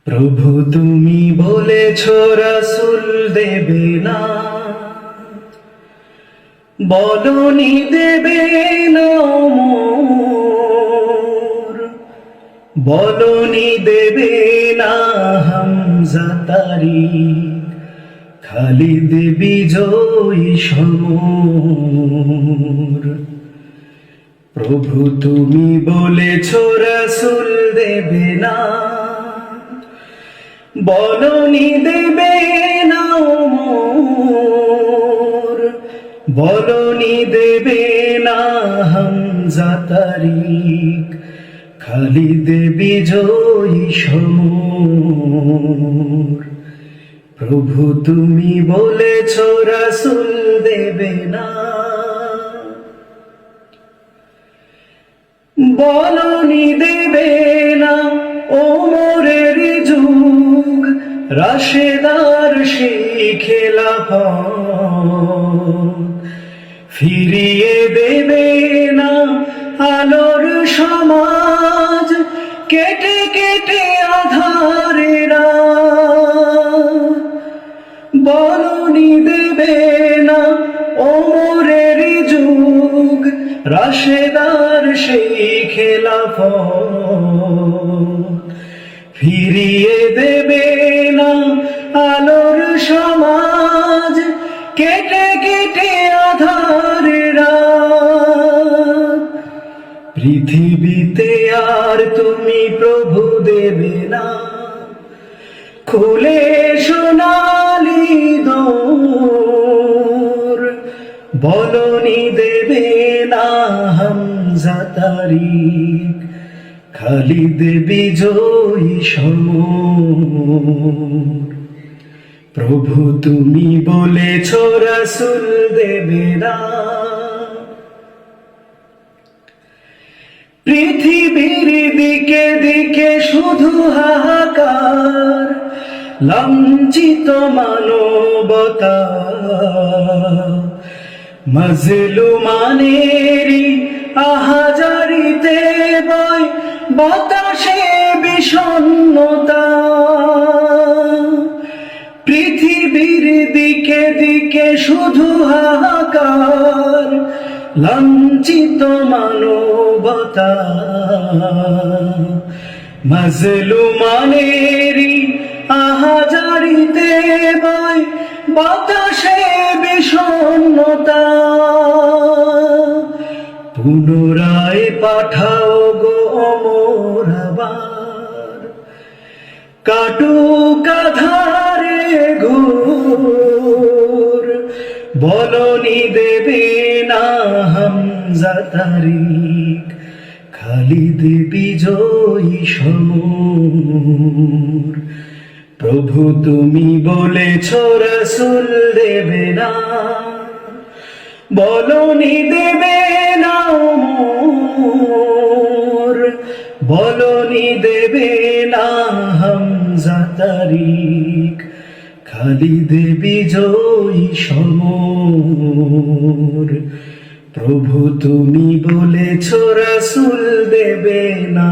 প্রভু তুমি বলেছ রাসূল দেবে না, বলনি দেবে না ওমর, বলনি দেবে না হামজা তারিক, খালিদ বিজয়ী সমর। প্রভু তুমি বলেছ রাসূল দেবে না, বলনি দেবে না ওমর, বলনি দেবে না হামজা তারিক, খালিদ বিজয়ী সমর। প্রভু তুমি বলেছ রাসূল দেবে না, বলনি দেবে না ওমরের যুগ, রাশেদার সেই খেলাফত, ফিরিয়ে দেবে না আলোর সমাজ, কেটে কেটে আধারেরা, বলনি দেবে না ওমরের যুগ, রাশেদার সেই খেলাফত, ফিরিয়ে দেবে না আলোর সমাজ, কেটে কেটে আধারেরা। পৃথিবীতে আর তুমি প্রভু দেবে না, খুলে সোনালি দোর, বলনি দেবে না হামজা তারিক, খালিদ বিজয়ী সমর। প্রভু তুমি বলেছ রাসূল দেবে না, পৃথিবীর দিকে দিকে শুধু হাহাকার, লাঞ্ছিত মানবতা, মাজলুমানেরই আহাজারিতে বয় বাতাসে বিষণ্ণতা। পৃথিবীর দিকে দিকে শুধু হাহাকার, লাঞ্ছিত মানবতা, মাজলুমানেরই আহাজারিতে বয় বাতাসে বিষণ্ণতা। পুনরায় পাঠাও গো ওমর আবার, কাটুক আধারে ঘোর, বলনি দেবে না হামজা তারিক, খালিদ বিজয়ী সমর। প্রভু তুমি বলেছ রাসূল দেবে না, বলনি দেবে না ওমর, বলনি দেবে না হামজা তারিক, খালিদ বিজয়ী সমর। প্রভু তুমি বলেছ রাসূল দেবে না।